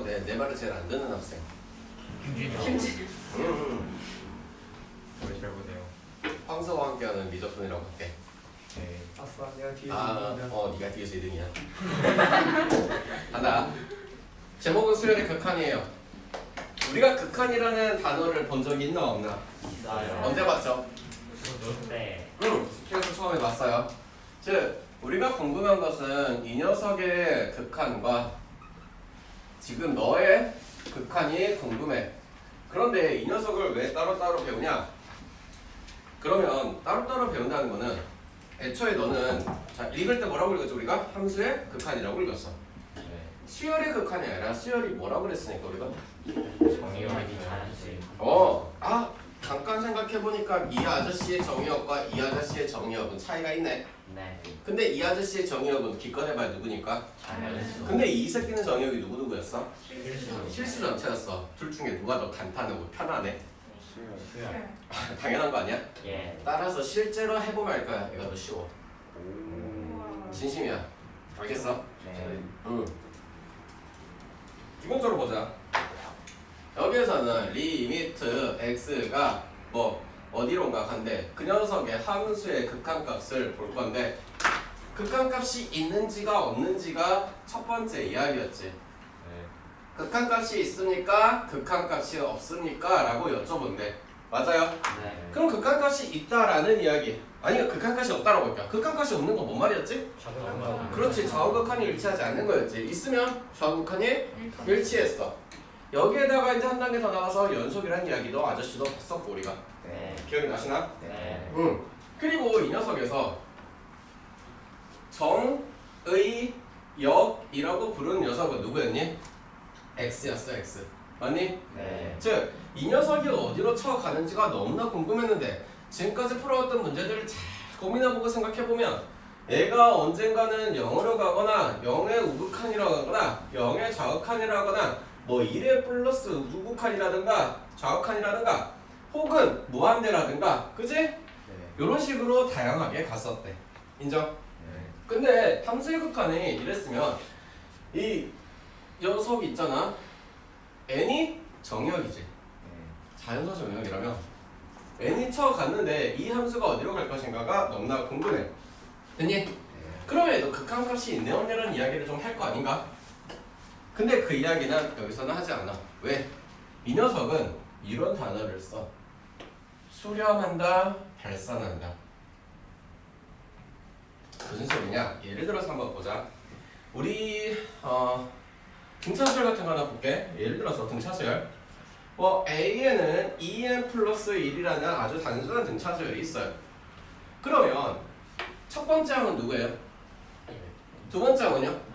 가운데 내 말을 제일 안 듣는 학생. 김진. 머리 잘 보네요. 황서와 함께하는 미적분이라고 할게. 네. 아싸, 내가 뒤에서 아, 이긴다. 네가 뒤에서 2등이야. 간다. 제목은 수열의 극한이에요. 우리가 극한이라는 단어를 본 적이 있나 없나? 있어요. 언제 봤죠? 네. 수학에서 처음에 봤어요. 즉, 우리가 궁금한 것은 이 녀석의 극한과 지금 너의 극한이 궁금해. 그런데 이 녀석을 왜 따로따로 배우냐? 그러면 따로따로 배운다는 거는 애초에 너는 자 읽을 때 뭐라고 읽었죠? 우리가 함수의 극한이라고 읽었어. 네. 수열의 극한이 아니라 수열이 뭐라고 그랬으니까 우리가? 정의원이 자연스레. 잠깐 생각해보니까 이 아저씨의 정의역과 이 아저씨의 정의역은 차이가 있네. 네. 근데 이 아저씨의 정의역은 기껏해봐야 누구니까? 자연스레. 근데 이 새끼는 정의역이 누구였어? 실수. 실수 전체였어. 둘 중에 누가 더 간단하고 편하네? 수열. 당연한 거 아니야? 예. 따라서 실제로 해보면 알 거야. 얘가 더 쉬워. 진심이야. 알겠어? 네. 응. 기본적으로 보자. 여기에서는 리미트 x가 뭐 어디론가 간대. 그 녀석의 함수의 극한값을 볼 건데 극한값이 있는지가 없는지가 첫 번째 이야기였지. 네. 극한값이 있습니까? 극한값이 없습니까? 라고 여쭤본대. 맞아요? 네. 그럼 극한값이 있다라는 이야기. 아니 극한값이 없다라고 할게요. 극한값이 없는 건 뭔 말이었지? 그렇지. 좌우극한이 일치하지 않는 거였지. 있으면 좌우극한이 일치했어. 여기에다가 이제 한 단계 더 나가서 연속이라는 이야기도 아저씨도 봤었고 우리가. 네. 기억이 나시나? 네. 응. 그리고 이 녀석에서 정의역이라고 부르는 녀석은 누구였니? X였어. X. 맞니? 네. 즉, 이 녀석이 어디로 쳐가는지가 너무나 궁금했는데 지금까지 풀어왔던 문제들을 잘 고민해보고 생각해보면 얘가 언젠가는 0으로 가거나 0의 우극한이라고 하거나 0의 좌극한이라거나 뭐 1의 플러스 우극한이라든가 좌극한이라든가 혹은 무한대라든가 그지? 네. 이런 식으로 다양하게 갔었대. 인정? 네. 근데 함수의 극한이 이랬으면 이 녀석이 있잖아. n이 정의역이지. 자연수 정의역이라면 n이 쳐갔는데 이 함수가 어디로 갈 것인가가 너무나 궁금해. 됐니? 그러면 너 극한값이 있네 없네라는 이야기를 좀 할 거 아닌가? 근데 그 이야기는 여기서는 하지 않아. 왜? 이 녀석은 이런 단어를 써. 수렴한다, 발산한다. 무슨 소리냐? 예를 들어서 한번 보자. 우리 등차수열 같은 거 하나 볼게. 예를 들어서 등차수열. A에는 2n 플러스 1이라는 아주 단순한 등차수열이 있어요. 그러면 첫 번째 항은 누구예요? 두 번째 항은요?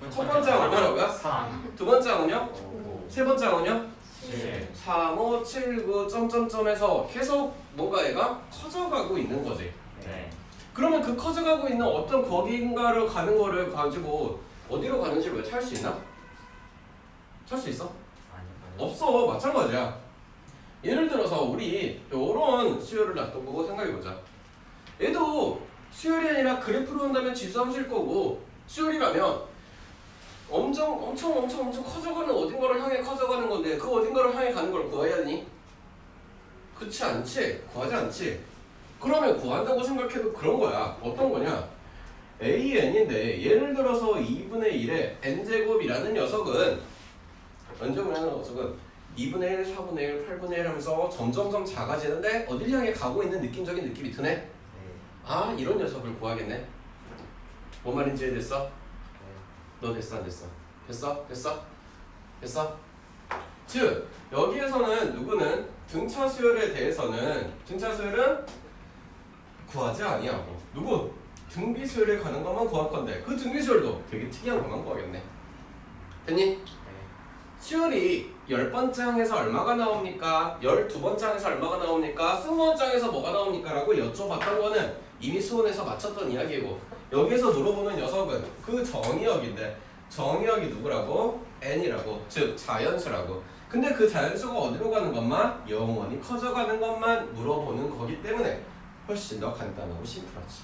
첫 번째 항은 뭐라고요? 3. 두 번째 항은요? 5. 세 번째 항은요? 7. 3, 5, 7, 9, 점점점에서 계속 뭔가 얘가 커져가고 있는 거지. 네. 그러면 그 커져가고 있는 어떤 거기인가를 가는 거를 가지고 어디로 가는지 왜 찾을 수 있나? 찾을 수 있어? 없어. 마찬가지야. 예를 들어서 우리 요런 수열을 놔두고 생각해보자. 얘도 수열이 아니라 그래프로 한다면 지수함수일 거고 수열이라면 엄청 커져가는 어딘가를 향해 커져가는 건데 그 어딘가를 향해 가는 걸 구해야 되니? 그렇지 않지? 구하지 않지? 그러면 구한다고 생각해도 그런 거야. 어떤 거냐? AN인데 예를 들어서 2분의 1의 n제곱이라는 녀석은 2분의 1, 4분의 1, 8분의 1 하면서 점점점 작아지는데 어딜 향해 가고 있는 느낌적인 느낌이 드네? 아, 이런 녀석을 구하겠네. 뭔 말인지 이해됐어? 너 됐어 안 됐어? 됐어? 됐어? 됐어? 즉 여기에서는 누구는 등차 수열에 대해서는 등차 수열은 구하지 아니하고 누구? 등비 수열에 가는 것만 구할 건데 그 등비 수열도 되게 특이한 것만 구하겠네. 됐니? 수열이 10번째 항에서 얼마가 나옵니까? 12번째 항에서 얼마가 나옵니까? 20번째 항에서 뭐가 나옵니까? 라고 여쭤봤던 거는 이미 수원에서 맞췄던 이야기고 여기에서 물어보는 녀석은 그 정의역인데 정의역이 누구라고? n이라고. 즉 자연수라고. 근데 그 자연수가 어디로 가는 것만? 영원히 커져가는 것만 물어보는 거기 때문에 훨씬 더 간단하고 심플하지.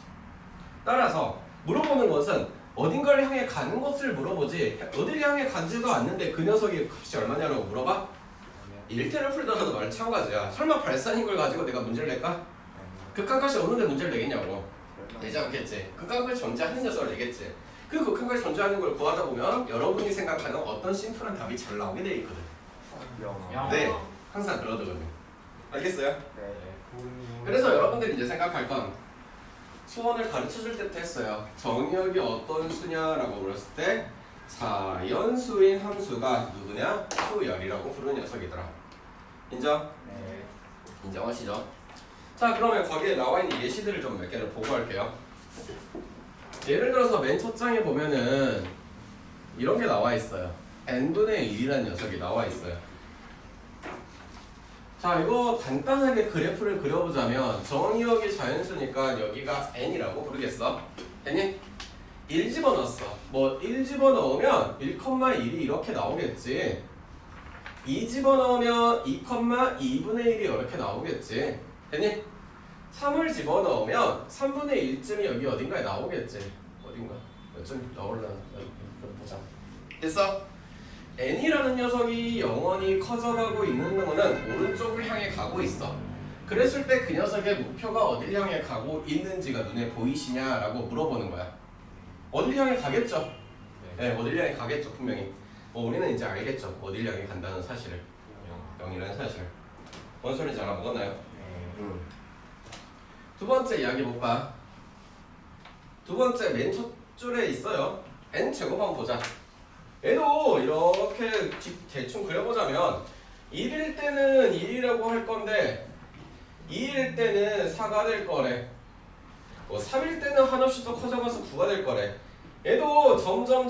따라서 물어보는 것은 어딘가를 향해 가는 것을 물어보지 어딜 향해 가지도 않는데 그 녀석이 값이 얼마냐라고 물어봐? 일태를 풀더라도 마찬가지야. 설마 발산인 걸 가지고 내가 문제를 낼까? 극한값이 없는데 문제를 내겠냐고. 되지 않겠지. 극한값이 존재하는 녀석을 내겠지. 그 극한값이 존재하는 걸 구하다 보면 여러분이 생각하는 어떤 심플한 답이 잘 나오게 돼 있거든. 영. 네, 항상 그러거든요. 알겠어요? 네. 그래서 여러분들이 이제 생각할 건 수원을 가르쳐 줄 때부터 했어요. 정의역이 어떤 수냐라고 물었을 때 자연수인 함수가 누구냐? 수열이라고 부르는 녀석이더라. 인정? 네. 인정하시죠? 자, 그러면 거기에 나와 있는 예시들을 좀 몇 개를 보고할게요. 예를 들어서 맨 첫 장에 보면은 이런 게 나와 있어요. n분의 1이라는 녀석이 나와 있어요. 자, 이거 간단하게 그래프를 그려보자면 정의역이 자연수니까 여기가 n이라고 부르겠어. 됐니? 1 집어넣었어. 뭐 1 집어넣으면 1,1이 이렇게 나오겠지. 2 집어넣으면 2,2분의 1이 이렇게 나오겠지. 됐니? 3을 집어넣으면 3분의 1쯤이 여기 어딘가에 나오겠지. 어딘가? 몇 점 나올라나? 보자. 됐어? n이라는 녀석이 영원히 커져가고 있는 거는 오른쪽을 향해 가고 있어. 그랬을 때 그 녀석의 목표가 어딜 향해 가고 있는지가 눈에 보이시냐라고 물어보는 거야. 어딜 향해 가겠죠? 네, 어딜 향해 가겠죠, 분명히. 우리는 이제 알겠죠, 어딜 향해 간다는 사실을. 0이라는 사실을. 뭔 소리인지 알아먹었나요? 네. 두 번째 이야기 볼까? 두 번째 맨 첫 줄에 있어요. n 제곱 한번 보자. 얘도 이렇게 대충 그려보자면 1일 때는 1이라고 할 건데 2일 때는 4가 될 거래. 3일 때는 한없이 더 커져가서 9가 될 거래. 얘도 점점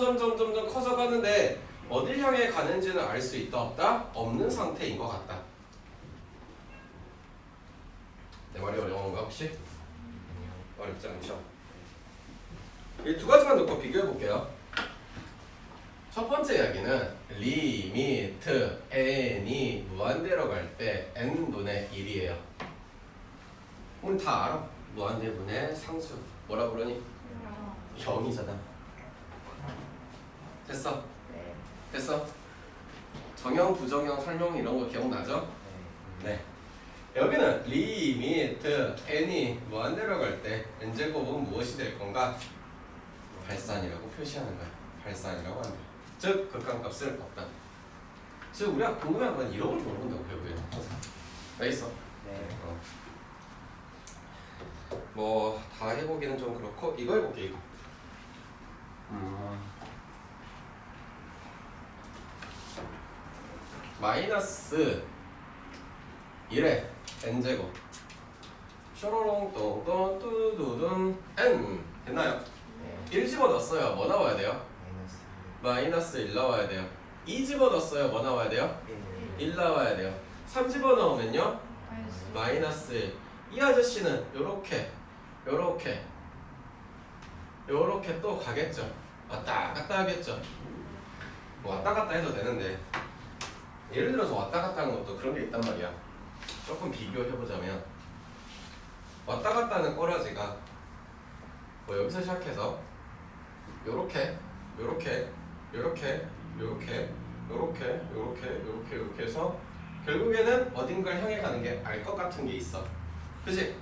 커져가는데 어딜 향해 가는지는 알 수 있다 없다? 없는 상태인 것 같다. 내 말이 어려운가 혹시? 어렵지 않죠? 이 두 가지만 놓고 비교해 볼게요. 첫 번째 이야기는 리미트 n이 무한대로 갈 때 n분의 1이에요. 우리 다 알아. 무한대분의 상수. 뭐라 그러니? 0이잖아. 됐어? 네. 됐어? 정형, 부정형, 설명 이런 거 기억나죠? 네. 여기는 리미트 n이 무한대로 갈 때 n제곱은 무엇이 될 건가? 발산이라고 표시하는 거야. 발산이라고 한다. 즉 극한값을 없다. 즉 우리가 궁금한 건 이런 걸 물어본다고 결국에. 왜 있어? 네. 뭐 다 해보기는 좀 그렇고 이거 해볼게 이거. 마이너스 1에 n제곱 쇼로롱 똥똥 뚜두둔 n 됐나요? 네. 1 집어넣었어요. 뭐 나와야 돼요? 마이너스 1 나와야 돼요. 2 집어넣었어요. 뭐 나와야 돼요? 1 나와야 돼요. 3 집어넣으면요? 마이너스 1. 이 아저씨는 요렇게 또 가겠죠. 왔다 갔다 하겠죠. 뭐 왔다 갔다 해도 되는데 예를 들어서 왔다 갔다 하는 것도 그런 게 있단 말이야. 조금 비교해보자면 왔다 갔다 하는 꼬라지가 뭐 여기서 시작해서 요렇게 해서 결국에는 어딘가를 향해 가는 게 알 것 같은 게 있어. 그치?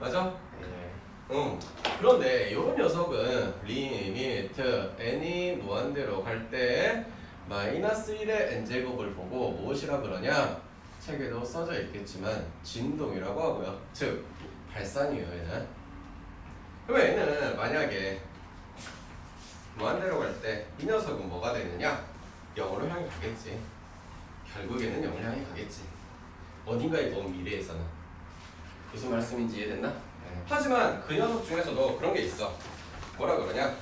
맞아? 네. 응. 그런데 요 녀석은 리미트 n이 무한대로 갈 때 마이너스 1의 n제곱을 보고 무엇이라 그러냐? 책에도 써져 있겠지만 진동이라고 하고요. 즉 발산이에요. 얘는. 그럼 얘는 만약에 무한대로 갈 때 이 녀석은 뭐가 되느냐? 0으로 향해 가겠지. 결국에는 0을 향해 가겠지. 어딘가에 먼 미래에서는. 무슨 말씀인지 이해됐나? 네. 하지만 그 녀석 중에서도 그런 게 있어. 뭐라 그러냐?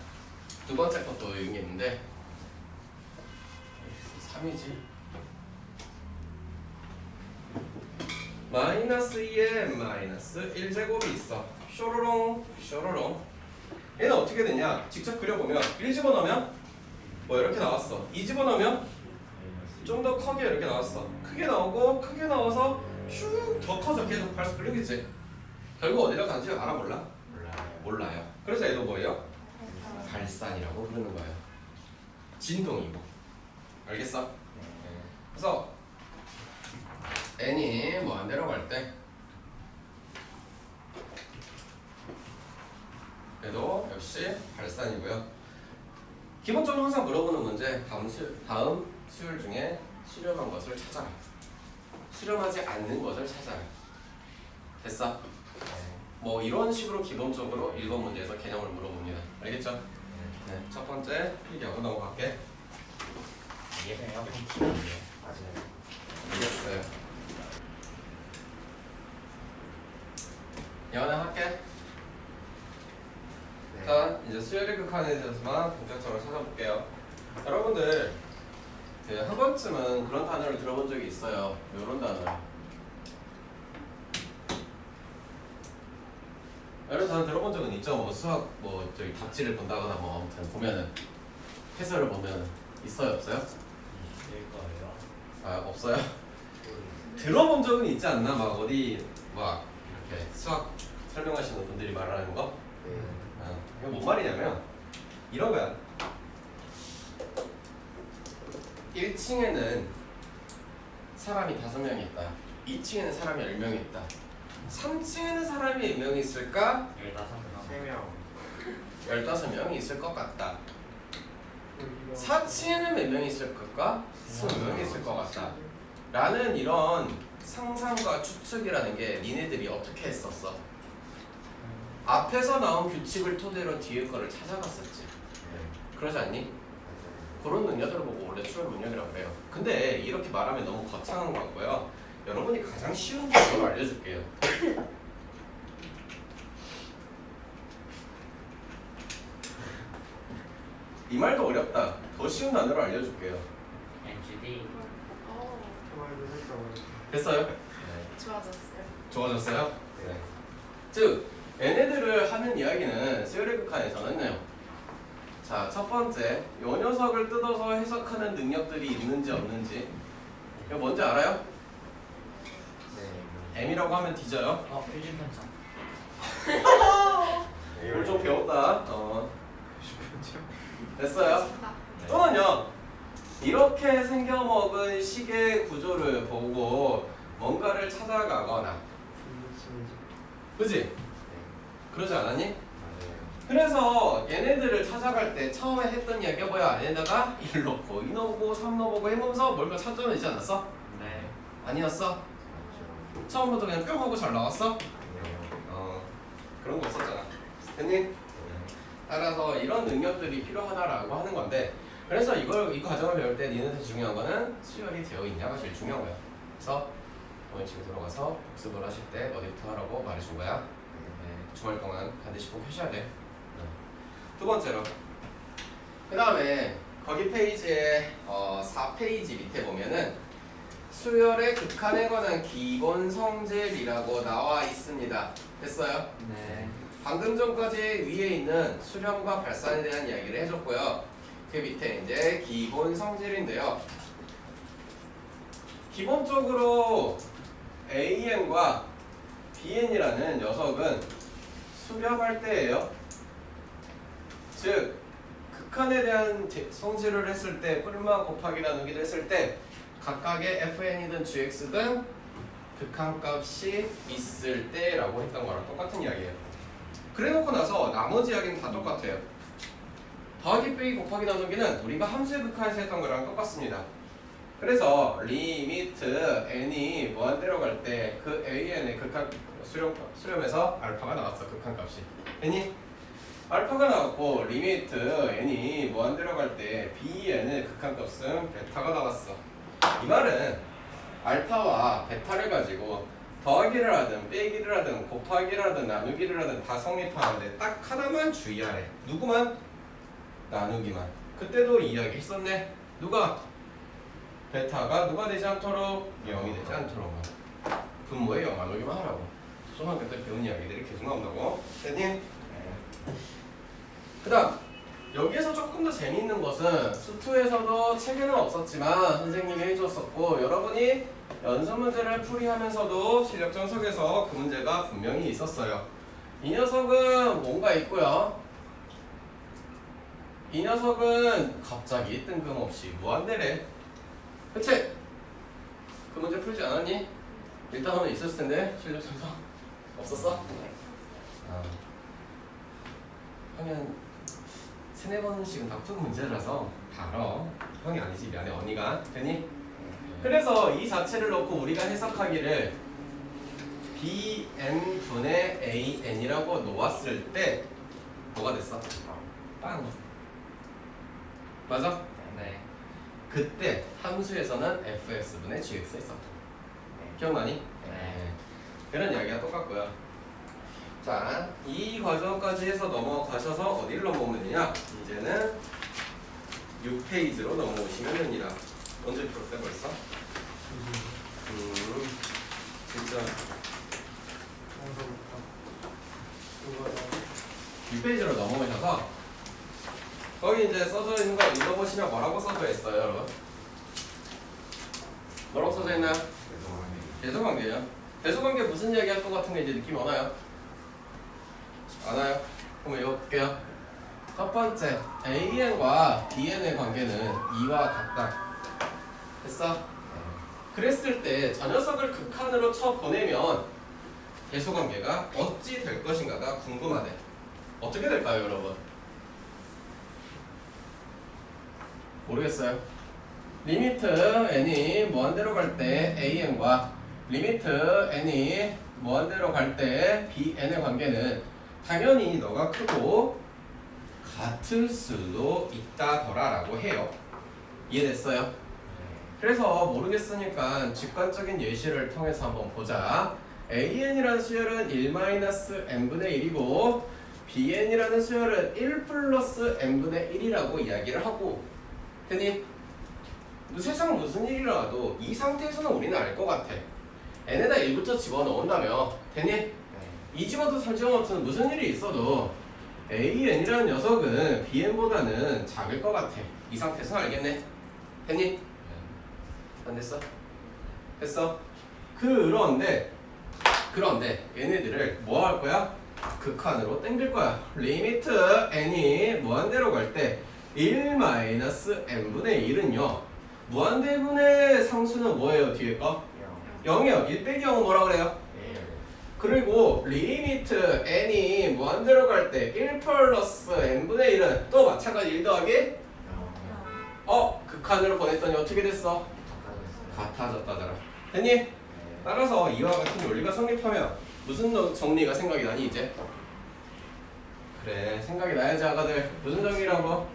두 번째 것도 이런 게 있는데 3이지. 마이너스 2에 마이너스 1제곱이 있어. 쇼로롱. 얘는 어떻게 되냐? 직접 그려보면 1 집어넣으면 뭐 이렇게 나왔어. 2 집어넣으면 좀 더 크게 이렇게 나왔어. 크게 나오고 크게 나와서 슉 더 커져. 계속 발수 끌리겠지. 결국 어디로 가는지 알아 몰라? 몰라요. 그래서 얘도 뭐예요? 발산이라고 부르는 거예요. 진동이고. 알겠어? 그래서 n이 뭐 안 내려갈 때 그래도 역시 발산이고요. 기본적으로 항상 물어보는 문제 다음 수열 중에 수렴한 것을 찾아라. 수렴하지 않는 것을 찾아라. 됐어? 뭐 이런 식으로 기본적으로 1번 문제에서 개념을 물어봅니다. 알겠죠? 네, 첫 번째 필기하고 넘어갈게. 이게 그냥 컴퓨터인데요. 맞아요. 알겠어요. 영어는 할게. 네. 자, 이제 수열의 극한에 대해서만 본격적으로 찾아볼게요. 여러분들 한 번쯤은 그런 단어를 들어본 적이 있어요. 이런 단어. 이런 단어 들어본 적은 있죠. 뭐 수학 뭐 저기 답지를 본다거나 뭐 아무튼 보면은 해설을 보면 있어요, 없어요? 있을 거예요. 아, 없어요? 들어본 적은 있지 않나? 막 어디 막 이렇게 수학 설명하시는 분들이 말하는 거? 네. 이거 뭔 말이냐면 이런 거야. 1층에는 사람이 5명이 있다. 2층에는 사람이 10명이 있다. 3층에는 사람이 몇 명이 있을까? 15명. 3명. 15명이 있을 것 같다. 4층에는 몇 명이 있을 걸까? 20명이 있을 것 같다. 라는 이런 상상과 추측이라는 게 니네들이 어떻게 했었어? 앞에서 나온 규칙을 토대로 뒤에 거를 찾아갔었지. 그러지 않니? 그런 능력들을 보고 원래 수열 능력이라고 그래요. 근데 이렇게 말하면 너무 거창한 것 같고요. 여러분이 가장 쉬운 단어를 알려줄게요. 이 말도 어렵다. 더 쉬운 단어를 알려줄게요. NGD. 됐어요? 좋아졌어요. 좋아졌어요? 네. 즉, 얘네들을 하는 이야기는 수열의 극한에서는요. 자, 첫 번째, 요 녀석을 뜯어서 해석하는 능력들이 있는지 없는지. 이거 뭔지 알아요? 네. M이라고 하면 뒤져요. 표준 편성. 오늘 좀 배웠다. 됐어요? 또는요, 이렇게 생겨먹은 시계 구조를 보고 뭔가를 찾아가거나, 그지? 그러지 않았니? 맞아요. 그래서 얘네들을 찾아갈 때 처음에 했던 이야기가 뭐야? 얘네다가 1 넣고 2 넣고 3 넣어보고 해보면서 뭔가 찾아내지 않았어? 네. 아니었어? 맞죠. 처음부터 그냥 뿅 하고 잘 나왔어? 네. 그런 거 없었잖아. 됐니? 네. 따라서 이런 능력들이 필요하다라고 하는 건데, 그래서 이 과정을 배울 때 니네한테 중요한 거는 수열이 되어 있냐가 제일 중요한 거야. 그래서 오늘 집에 들어가서 복습을 하실 때 어디부터 하라고 말해준 거야. 주말 동안 반드시 꼭 하셔야 돼. 두 번째로, 그 다음에 거기 페이지에 4페이지 밑에 보면은 수열의 극한에 관한 기본 성질이라고 나와 있습니다. 됐어요? 네. 방금 전까지 위에 있는 수렴과 발산에 대한 이야기를 해줬고요. 그 밑에 이제 기본 성질인데요. 기본적으로 AN과 BN이라는 녀석은 수렴할 때예요. 즉, 극한에 대한 성질을 했을 때, 뿔마 곱하기 나누기를 했을 때 각각의 fn이든 gx든 극한값이 있을 때라고 했던 거랑 똑같은 이야기예요. 그래놓고 나서 나머지 이야기는 다 똑같아요. 더하기 빼기 곱하기 나누기는 우리가 함수의 극한에서 했던 거랑 똑같습니다. 그래서 리미트 n이 무한대로 갈 때 그 an의 극한 수렴에서 알파가 나왔어. 극한값이. 됐니? 알파가 나왔고 리미트 n이 무한대로 갈 때 bn의 극한값은 베타가 나왔어. 이 말은 알파와 베타를 가지고 더하기를 하든 빼기를 하든 곱하기를 하든 나누기를 하든 다 성립하는데 딱 하나만 주의하래. 누구만? 나누기만. 그때도 이야기 했었네. 누가? 베타가 누가 되지 않도록? 0이 되지 않도록. 분모에 0 나누기만 하라고. 초등학교 때 배운 이야기들이 계속 나온다고. 됐니? 그 다음 여기에서 조금 더 재미있는 것은 수투에서도 책에는 없었지만 선생님이 해줬었고 여러분이 연습 문제를 풀이하면서도 실력 정석에서 그 문제가 분명히 있었어요. 이 녀석은 뭔가 있고요. 이 녀석은 갑자기 뜬금없이 무한대래. 그치? 그 문제 풀지 않았니? 일단 하면 있었을 텐데 실력 순서 없었어? 아. 형이 한 3-4번씩은 다 푼 문제라서 다 알아. 형이 아니지, 미안해, 언니가. 되니? 그래서 이 자체를 놓고 우리가 해석하기를 bn분의 an이라고 놓았을 때 뭐가 됐어? 빵. 맞아? 네. 그때 함수에서는 fx분의 gx 있었다. 기억나니? 네. 그런 이야기가 똑같고요. 자, 이 과정까지 해서 넘어가셔서 어디를 넘어오면 되냐? 이제는 6페이지로 넘어오시면 됩니다. 언제 풀었대 벌써? 진짜 6페이지로 넘어오셔서 거기 이제 써져 있는 거 읽어보시면 뭐라고 써져 있어요, 여러분? 뭐라고 써져 있나요? 대소관계예요. 대소관계 무슨 이야기 할 것 같은데 이제 느낌이 오나요? 안 와요? 그럼 읽어볼게요. 첫 번째, AN과 BN의 관계는 2와 같다. 됐어? 그랬을 때 저 녀석을 극한으로 쳐보내면 대소관계가 어찌 될 것인가가 궁금하대. 어떻게 될까요, 여러분? 모르겠어요. 리미트 n이 무한대로 갈 때 AN과 리미트 n이 무한대로 갈 때 BN의 관계는 당연히 너가 크고 같을 수도 있다더라라고 해요. 이해됐어요? 그래서 모르겠으니까 직관적인 예시를 통해서 한번 보자. AN이라는 수열은 1-n분의 1이고 BN이라는 수열은 1 플러스 n분의 1이라고 이야기를 하고, 되니? 세상 무슨 일이 일어나도 이 상태에서는 우리는 알 것 같아. n에다 1부터 집어넣은다며. 되니? 이 집어도 설정없으면 무슨 일이 있어도 AN이라는 녀석은 BN보다는 작을 것 같아. 이 상태에서 알겠네? 됐니? 안 됐어? 됐어? 그런데 얘네들을 뭐 할 거야? 극한으로 땡길 거야. 리미트 n이 무한대로 갈 때 1-n분의 1은요 무한대분의 상수는 뭐예요? 뒤에 거? 0이요. 1 빼기 0은 뭐라 그래요? 그리고 리미트 n이 무한대로 갈 때 1 플러스 n분의 1은 또 마찬가지 1 더하기 극한으로 보냈더니 어떻게 됐어? 같아졌다더라. 됐니? 따라서 이와 같은 논리가 성립하면 무슨 정리가 생각이 나니 이제? 그래, 생각이 나야지 아가들. 무슨 정리라고?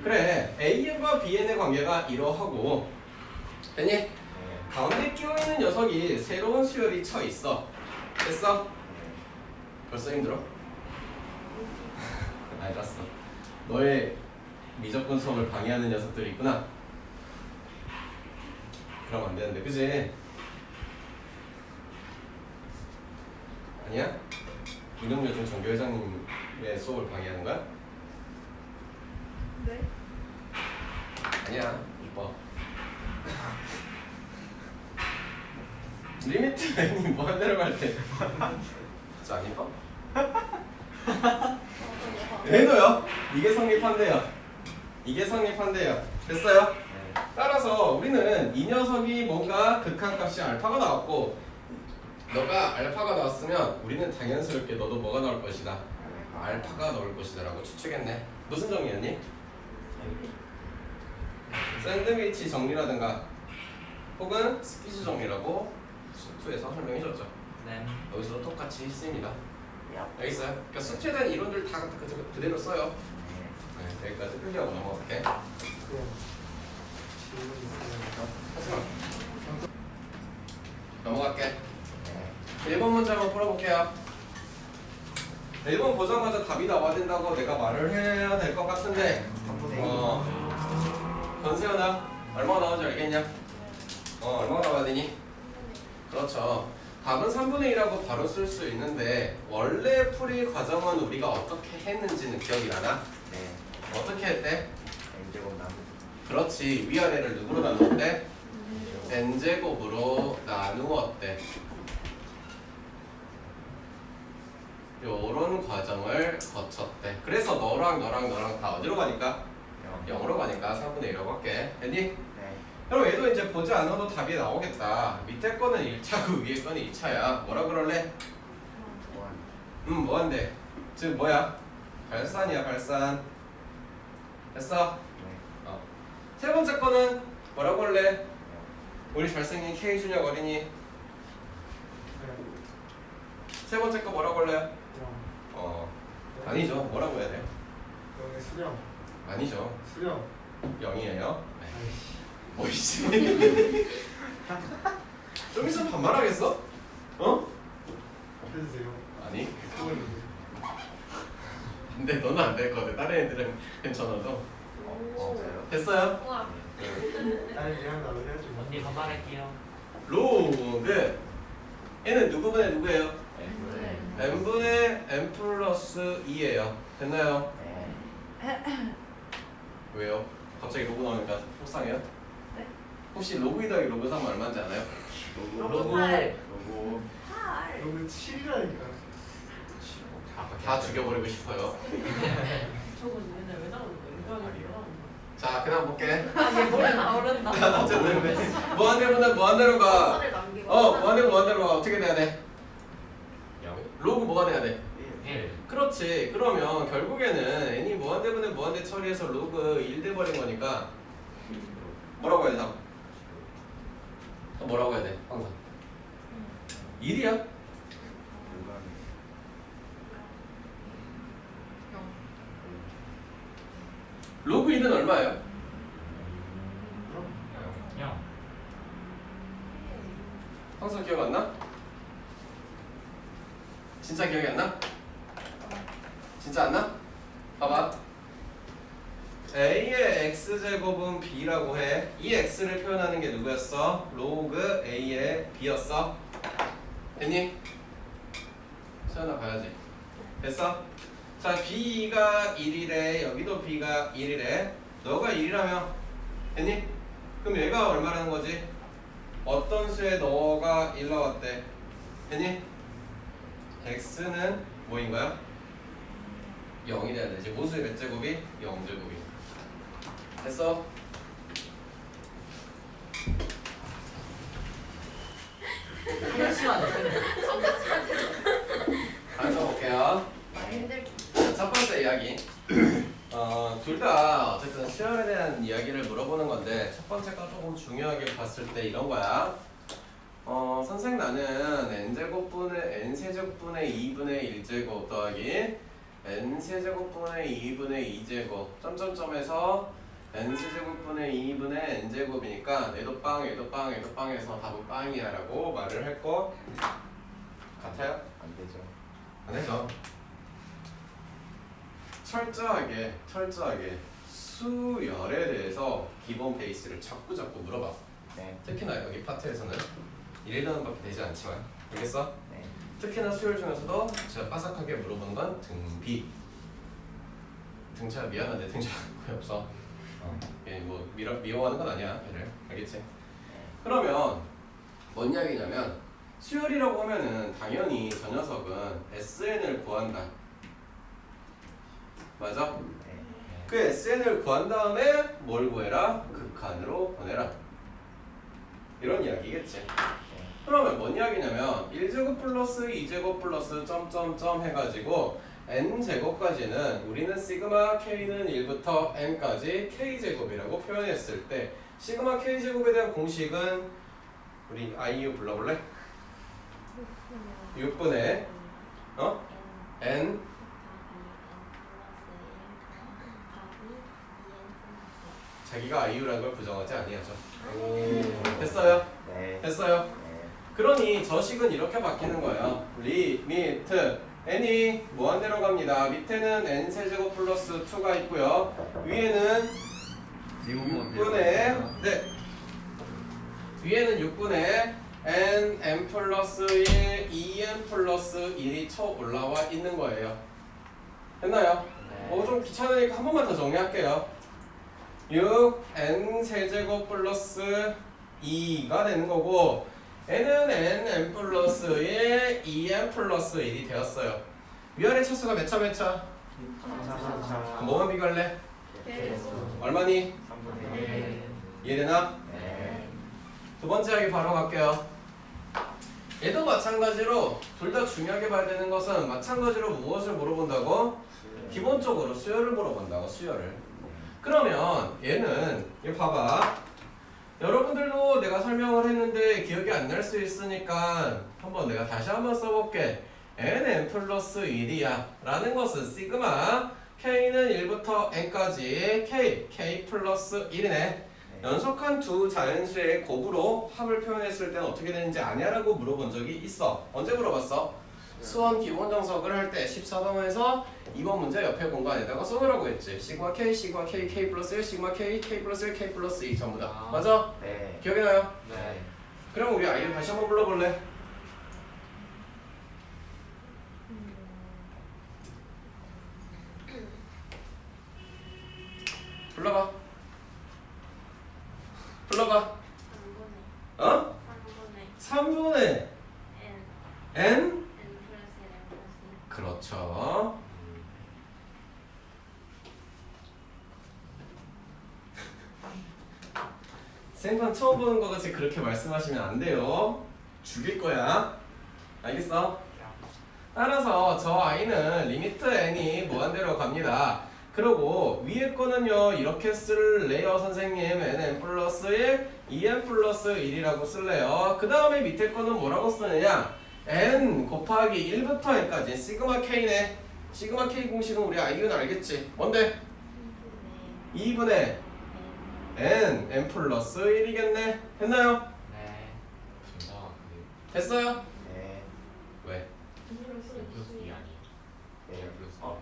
그래, AN과 BN의 관계가 이러하고, 됐니? 가운데 끼어있는 녀석이 새로운 수열이 쳐 있어. 됐어? 벌써 힘들어? 알았어. 너의 미적분 수업을 방해하는 녀석들이 있구나. 그러면 안 되는데, 그지? 아니야? 윤영열 전 정교회장님의 수업을 방해하는 거야? 네? 아니야, 이뻐. 리미트 n이 무한대로 갈 때. 진짜 안 이뻐? 그래도요, 이게 성립한대요. 이게 성립한대요. 됐어요? 따라서 우리는 이 녀석이 뭔가 극한값이 알파가 나왔고, 너가 알파가 나왔으면 우리는 당연스럽게 너도 뭐가 나올 것이다? 알파가 나올 것이다 라고 추측했네. 무슨 정리였니? 샌드위치 정리라든가 혹은 스키즈 정리라고 수투에서 설명해줬죠. 네. 여기서도 똑같이 쓰입니다. 알겠어요? 그러니까 수투에 대한 이론들 다 그대로 써요. 네, 여기까지 풀기하고 넘어갈게. 하지마. 넘어갈게. 1번 문제 한번 풀어볼게요. 1번 보자마자 답이 나와야 된다고 내가 말을 해야 될 것 같은데, 권세현아, 얼마나 나오는지 알겠냐? 얼마나 나와야 되니? 그렇죠. 답은 3분의 1하고 바로 쓸 수 있는데 원래 풀이 과정은 우리가 어떻게 했는지는 기억이 나나? 네. 어떻게 했대? n제곱 나누기. 그렇지. 위아래를 누구로 나누었대? n제곱으로 나누었대. 요런 과정을 거쳤대. 그래서 너랑 다 어디로 가니까? 0으로 가니까 4분의 1이라고 할게. 됐니? 네. 그럼 얘도 이제 보지 않아도 답이 나오겠다. 밑에 거는 1차고 위에 거는 2차야. 뭐라 그럴래? 원. 뭐한데? 지금 뭐야? 발산이야, 발산. 됐어? 네. 세 번째 거는 뭐라고 할래? 우리 잘생긴 K준혁 어린이. 세 번째 거 뭐라고 할래요? 아니죠. 뭐라고 해야 돼? 여기 수령. 아니죠. 수령. 0이에요. 아이씨. 뭐이지? 좀 있으면 반말하겠어? 어? 해주세요. 아니. 수고했는데. 근데 너는 안 될 거거든. 다른 애들은 괜찮아도. 진짜요? 됐어요? 우와. 아니 그냥 나도 해야지. 뭐. 언니 반말할게요. 로그. 얘는 누구분의 누구예요? 네. n분의 n 플러스 2예요. 됐나요? 네. 왜요? 갑자기 로그 나오니까 속상해요? 네. 혹시 로그 2 더하기 로그 3 얼마인지 알아요? 로그 8. 로고. 8. 여기 7이라니까. 다 죽여버리고 싶어요. 저건 맨날 왜 나오는 거야? 인간이요. 자, 그다음 볼게. 아, 얘 머리 나오른다. 어쨌든 무한대보다 무한대로 가. 쌀을 남기고. 무한대로 가. 어떻게 돼야 돼? 0. 로그 뭐가 돼야 돼? 1. 그렇지. 그러면 결국에는 n이 무한대분의 무한대 처리해서 로그 1 돼버린 거니까 뭐라고 해야 돼? 다음. 뭐라고 해야 돼? 항상 1이야? 로그 1은 얼마예요? 0. 항상 기억 안 나? 진짜 기억이 안 나? 진짜 안 나? 봐봐. a의 x제곱은 b라고 해. 이 x를 표현하는 게 누구였어? 로그 a의 b였어. 됐니? 수연아 봐야지. 됐어? 자, b가 1이래. 여기도 b가 1이래. 너가 1이라며. 됐니? 그럼 얘가 얼마라는 거지? 어떤 수에 너가 1 나왔대? 됐니? x는 뭐인가요? 0이 돼야 되지. 모수의 몇 제곱이? 0제곱이. 됐어? 시간 됐어요. 다시 볼게요. 많이 힘들게. 첫 번째 이야기. 둘 다 어쨌든 수열에 대한 이야기를 물어보는 건데 첫 번째가 조금 중요하게 봤을 때 이런 거야. 선생 나는 n제곱분의 n세제곱분의 2분의 1제곱 더하기 n세제곱분의 2분의 2제곱 점점점에서 n세제곱분의 2분의 n제곱이니까 얘도 빵 얘도 빵 얘도 빵해서 답은 빵이야 라고 말을 할 거 같아요? 안 되죠. 안 되죠. 철저하게 수열에 대해서 기본 베이스를 자꾸 물어봐. 네. 특히나 여기 파트에서는 1단원밖에 되지 않지만 알겠어? 네. 특히나 수열 중에서도 제가 빠삭하게 물어보는 건 등비. 등차 미안한데 등차 거의 없어. 얘 뭐 미워하는 건 아니야 얘를. 알겠지? 그러면 뭔 이야기냐면 수열이라고 하면은 당연히 저 녀석은 SN을 구한다. 맞아? 네. 그 SN을 구한 다음에 뭘 구해라? 극한으로 보내라. 이런 이야기겠지. 그러면 뭔 이야기냐면 1제곱 플러스 2제곱 플러스 점점점 해가지고 n제곱까지는 우리는 시그마 k는 1부터 n까지 k제곱이라고 표현했을 때 시그마 k제곱에 대한 공식은 우리 IU 불러볼래? 6분의 n 자기가 IU라는 걸 부정하지 아니하죠. 됐어요? 네. 됐어요? 네. 그러니 저식은 이렇게 바뀌는 거예요. 리미트 n이 무한대로 갑니다. 밑에는 n 세제곱 플러스 2가 있고요. 위에는 6분의 위에는 6분의 n 플러스 1 2n 플러스 1이 쳐 올라와 있는 거예요. 됐나요? 좀 귀찮으니까 한 번만 더 정리할게요. 6 n 세제곱 플러스 2가 되는 거고 n은 n 플러스 1 2n 플러스 1이 되었어요. 위아래 차수가 몇 차 몇 차? 4, 뭐만 비교할래? 계속. 얼마니? 3분의 네. 이해되나? 네. 두 번째 이야기 바로 갈게요. 얘도 마찬가지로 둘 다 중요하게 봐야 되는 것은 마찬가지로 무엇을 물어본다고? 기본적으로 수열을 물어본다고. 수열을. 그러면 얘는 이거 봐봐. 여러분들도 내가 설명을 했는데 기억이 안 날 수 있으니까 한번 내가 다시 한번 써볼게. nn 플러스 1이야 라는 것은 시그마 k는 1부터 n까지 k 플러스 1이네. 연속한 두 자연수의 곱으로 합을 표현했을 때는 어떻게 되는지 아냐라고 물어본 적이 있어. 언제 물어봤어? 수원 기본 정석을 할 때 14번에서 2번 문제 옆에 공간에다가 써놓으라고 했지. 시그마 k, k 플러스 1, 시그마 k 플러스 1, k 플러스 2 전부 다. 아. 맞아? 네. 기억이 나요? 네. 그럼 우리 아이를 다시 한번 불러볼래? 불러봐. 불러봐. 어? 3분의 n? 그렇죠. 생판 처음 보는 거 같이 그렇게 말씀하시면 안 돼요. 죽일 거야. 알겠어? 따라서 저 아이는 리미트 n이 무한대로 갑니다. 그리고 위에 거는요 이렇게 쓸래요 선생님. nn 플러스 1, 2n 플러스 1이라고 쓸래요. 그 다음에 밑에 거는 뭐라고 쓰느냐, n 곱하기 1부터 n까지 시그마 k네. 시그마 k 공식은 우리 아이는 알겠지. 뭔데? 2분의 n 플러스 1이겠네. 됐나요? 네. 됐어요? 네. 왜? 플러스 2 아니에요? 네.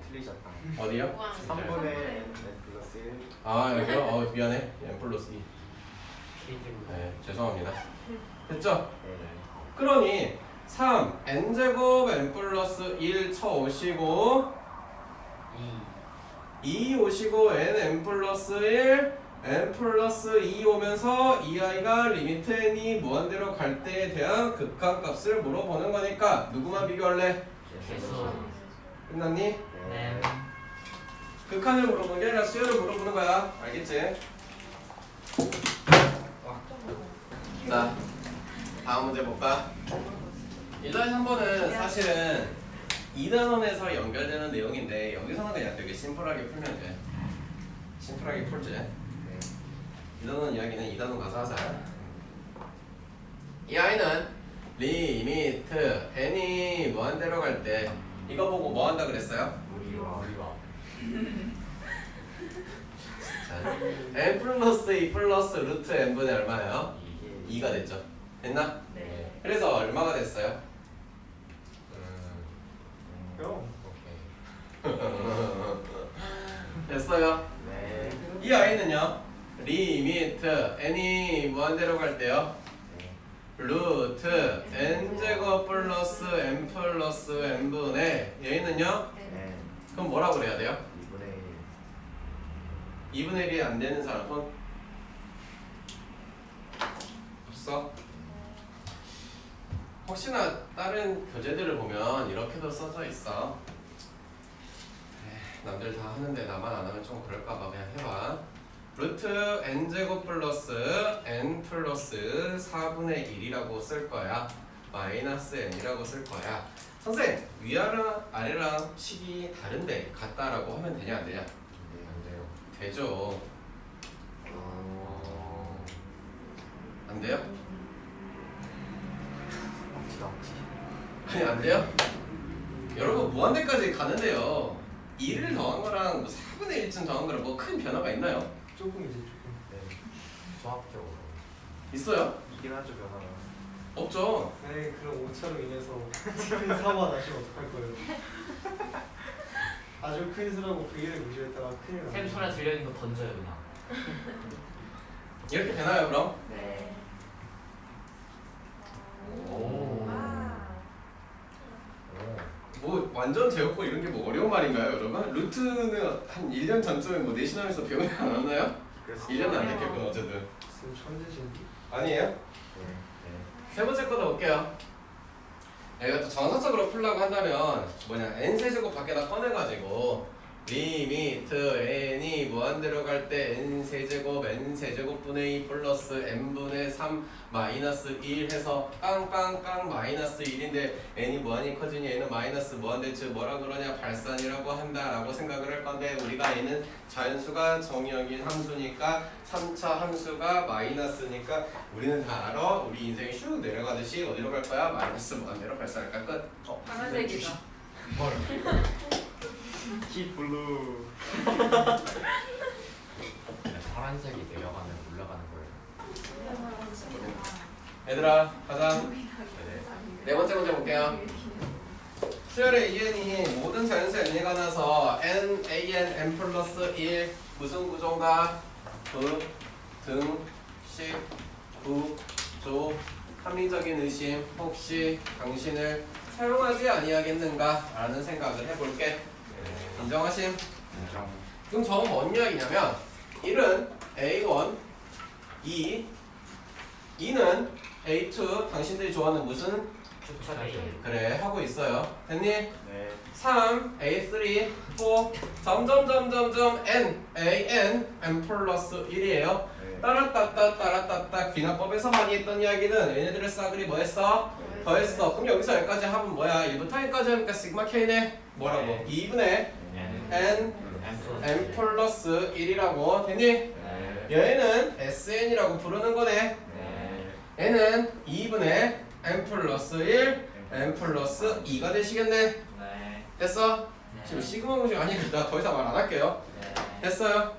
틀리셨다. 어디요? 3분의 n 플러스 1. 아 여기요? 미안해. n 플러스 2. K제곱. 네 죄송합니다. 됐죠? 네. 그러니 3 n제곱 n 플러스 1 쳐오시고 2 오시고 n 플러스 1 n 플러스 2 오면서 이 아이가 리미트 n이 무한대로 갈 때에 대한 극한값을 물어보는 거니까 누구만 비교할래? 개수. 끝났니? 네. 극한을 물어보는 게 아니라 수열을 물어보는 거야. 알겠지? 자 다음 문제 볼까? 1-3번은 사실은 2단원에서 연결되는 내용인데 여기서는 그냥 되게 심플하게 풀면 돼. 심플하게 풀지. 2단원 이야기는 2단원 가서 하자. 이 아이는 리미트 n이 무한대로 갈 때 이거 보고 뭐 한다 그랬어요? 우리와 자, n 플러스 2 플러스 루트 n분의 얼마예요? 2가 됐죠. 됐나? 네. 그래서 얼마가 됐어요? 형. 됐어요. 네. 이 아이는요 리미트 n이 무한대로 갈 때요 루트 n제곱 플러스 n 플러스 n분의 얘는요 네. 그럼 뭐라고 그래야 돼요? 2분의 2분의 1이 안 되는 사람 손 없어? 혹시나 다른 교재들을 보면 이렇게도 써져 있어. 남들 다 하는데 나만 안 하면 좀 그럴까봐 그냥 해봐. 루트 n제곱 플러스 n 플러스 4분의 1이라고 쓸 거야. 마이너스 n이라고 쓸 거야. 선생님 위아래랑 아래랑 식이 다른데 같다라고 하면 되냐 안 되냐? 안 돼요. 되죠. 안 돼요? 아니 안 돼요? 여러분 무한대까지 가는데요 1을 더한 거랑 뭐 4분의 1쯤 더한 거랑 뭐 큰 변화가 있나요? 조금이지 조금. 네. 수학적으로 있어요? 이긴 하죠 변화가. 없죠. 네 그럼 오차로 인해서 큰 사고가 나시면 어떡할 거예요? 아주 큰 수라고 그 일을 무시했다가 큰일 나요. 샘 소리 들려있는 거 던져요 그냥. 이렇게 되나요 그럼? 네. 오. 뭐 완전 재웠고 이런 게 뭐 어려운 말인가요 여러분? 루트는 한 1년 전쯤에 뭐 내신하면서 배우지 않았나요? 그래서 1년은 안 됐겠군 어쨌든. 지금 천재신데. 아니에요? 네. 세 번째 거도 볼게요. 얘가 또 정석적으로 풀려고 한다면 뭐냐 n세제곱 밖에다 꺼내가지고 리미트 n이 무한대로 갈 때 n세제곱분의 2 플러스 n분의 3 마이너스 1 해서 깡깡깡 마이너스 1인데 n이 무한히 커지니 얘는 마이너스 무한대 즉 뭐라 그러냐 발산이라고 한다라고 생각을 할 건데 우리가 얘는 자연수가 정의역인 함수니까 3차 함수가 마이너스니까 우리는 다 알아. 우리 인생이 슉 내려가듯이 어디로 갈 거야? 마이너스 무한대로 발산할까? 끝. 파란색이다. 키 블루. 파란색이 내려가면 올라가는 거예요. 얘들아 가자. 네 번째 문제 볼게요. 수열의 EN이 모든 자연수 n에 관해서 n, an, n 플러스 1 무슨 구조인가? 부, 등, 식, 구, 조, 합리적인 의심 혹시 당신을 사용하지 아니하겠는가? 라는 생각을 해볼게. 인정하심? 인정. 그럼 저건 뭔 이야기냐면 1은 A1, 2는 A2 당신들이 좋아하는 무슨? 그래 하고 있어요. 됐니? 네. 3, A3, 4 점점 N 플러스 1이에요. 네. 따라따따 귀납법에서 많이 했던 이야기는 얘네들의 싸그리 뭐 했어? 더했어. 그럼 여기서 여기까지 합은 뭐야? 1부터 n까지 하니까 시그마 K네 뭐라고? 네. 2분의 n 플러스 1이라고 됐니? 네. 얘는 SN이라고 부르는 거네. 네. 얘는 2분의 n 플러스 1 n 플러스 2가 되시겠네. 네. 됐어? 지금 시그마 공식 아니니까 더 이상 말 안 할게요. 네. 됐어요?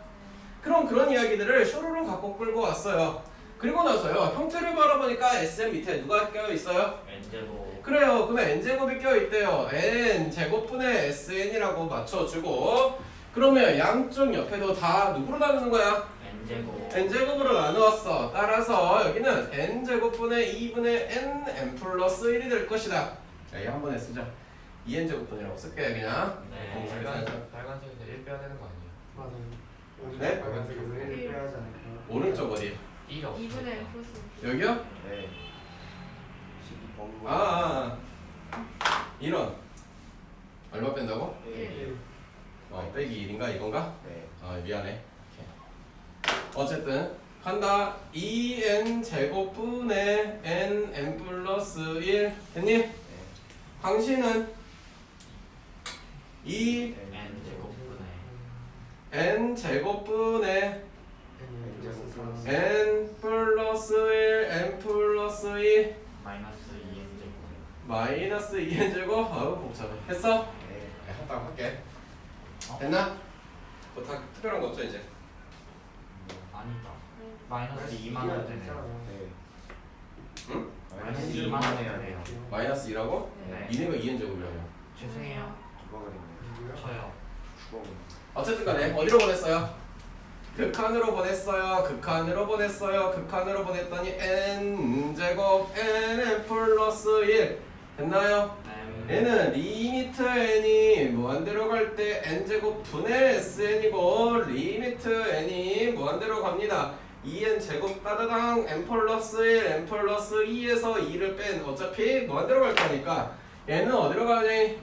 그럼 그런 이야기들을 쇼로로 갖고 끌고 왔어요. 그리고 나서요 형태를 바라보니까 SM 밑에 누가 껴 있어요? n제곱. 그래요. 그러면 n제곱이 껴 있대요. n제곱분의 SN이라고 맞춰주고 그러면 양쪽 옆에도 다 누구로 나누는 거야? n제곱. n제곱으로 나누었어. 따라서 여기는 n제곱분의 2분의 n 플러스 1이 될 것이다. 자, 이 한 번에 쓰자. 2n제곱분이라고 쓸게요 그냥. 네. 빨간색에서 1 빼야 되는 거 아니에요? 맞아요. 네? 빨간색에서 1을 빼야 하지 않을까요? 오른쪽 어디? 1이 없어. 2분의 플러스. 여기요? 네. 12번. 이런 얼마 뺀다고? 네. 빼기 1인가 이건가? 네. 미안해. 어쨌든 간다. 2n 제곱분의 n 플러스 1 됐니? 네. 당신은 2 n제곱분의 n 제곱분의 N n 플러스 1 n 플러스 2 마이너스 2n제곱. 마이너스 2n 제곱. 아우 복잡해. 했어? 네. 한방 할게. 됐나? 뭐 다 특별한 거 없죠 이제? 아니다. 마이너스 2만 원 되네요. 네. 응? 마이너스 마이너스 2만 2만 원 해야 되네요. 돼요. 마이너스 2라고? 네. 2네가 2n 제곱이라며. 죄송해요. 누가 그랬네. 저요. 주먹. 어쨌든 간에 어디로 보냈어요? 극한으로 보냈어요. 극한으로 보냈어요. 극한으로 보냈더니 n제곱 n 플러스 1 됐나요? 네. 얘는 리미트 n이 무한대로 갈 때 n제곱 분의 sn이고 리미트 n이 무한대로 갑니다. 2n 제곱 따다당 n 플러스 1 n 플러스 2에서 2를 뺀 어차피 무한대로 갈 거니까 얘는 어디로 가니?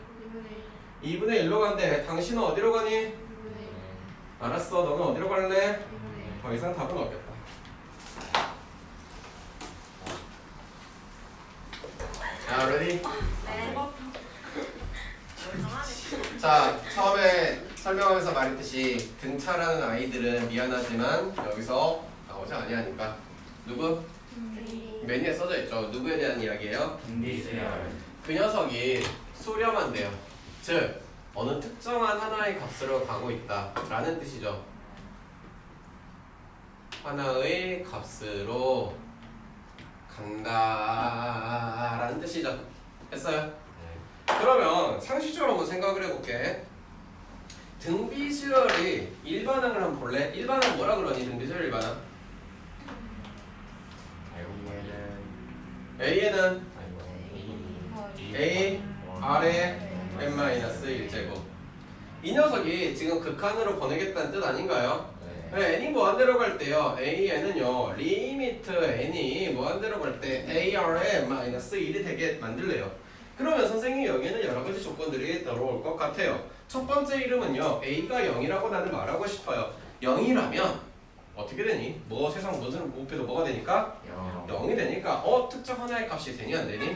2분의 1로 간대. 당신은 어디로 가니? 알았어. 너는 어디로 갈래? 더 이상 답은 없겠다. 자, ready? 자, 처음에 설명하면서 말했듯이 등차라는 아이들은 미안하지만 여기서 나오지 아니하니까 누구? 메뉴에 써져 있죠. 누구에 대한 이야기예요? 등비수열. 그 녀석이 수렴한대요. 즉 어느 특정한 하나의 값으로 가고 있다 라는 뜻이죠. 하나의 값으로 간다 라는 뜻이죠. 했어요? 그러면 상식적으로 한번 생각을 해볼게. 등비수열이 일반항을 한번 볼래? 일반항 뭐라 그러니? 등비수열 일반항? A에는 A R에 n-1제곱. 이 녀석이 지금 극한으로 보내겠다는 뜻 아닌가요? 네, n이 무한대로 갈 때요. AN은요. 리미트 n이 무한대로 갈 때 AR에 -1이 되게 만들래요. 그러면 선생님이 여기에는 여러 가지 조건들이 들어올 것 같아요. 첫 번째 이름은요. A가 0이라고 나는 말하고 싶어요. 0이라면 어떻게 되니? 뭐 세상 무슨 목표도 뭐가 되니까? 0이 되니까 특정 하나의 값이 되니 안 되니?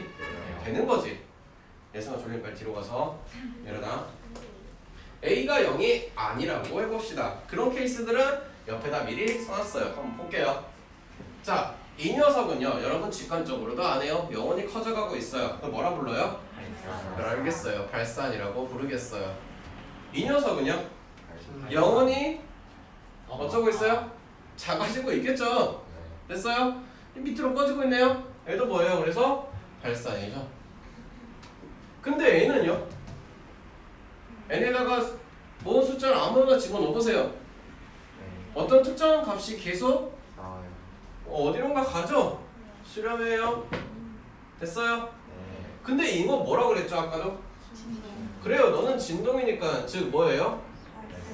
되는 거지. 예성아 졸린 빨리 뒤로 가서 일어나. A가 0이 아니라고 해봅시다. 그런 케이스들은 옆에다 미리 써놨어요. 한번 볼게요. 자, 이 녀석은요. 여러분 직관적으로도 안 해요. 영원히 커져가고 있어요. 그럼 뭐라 불러요? 알겠어요. 발산이라고 부르겠어요. 이 녀석은요. 영원히 어쩌고 있어요? 작아지고 있겠죠? 됐어요? 밑으로 꺼지고 있네요. 얘도 뭐예요? 그래서 발산이죠. 근데 A는요? N에다가 모은 숫자를 아무거나 집어넣어보세요. 어떤 특정 값이 계속 어디론가 가죠? 수렴해요. 됐어요? 근데 이거 뭐라고 그랬죠 아까도? 그래요. 너는 진동이니까 즉 뭐예요?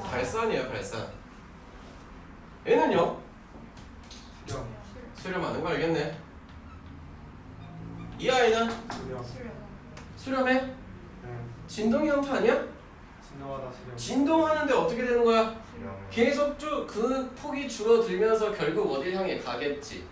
발산이에요. 발산. 얘는요? 수렴. 수렴하는 거 알겠네. 이 아이는 수렴. 수렴해? 네. 진동이 형태 아니야? 진동하다 수렴. 진동하는데 어떻게 되는 거야? 계속 쭉 그 폭이 줄어들면서 결국 어딜 향해 가겠지.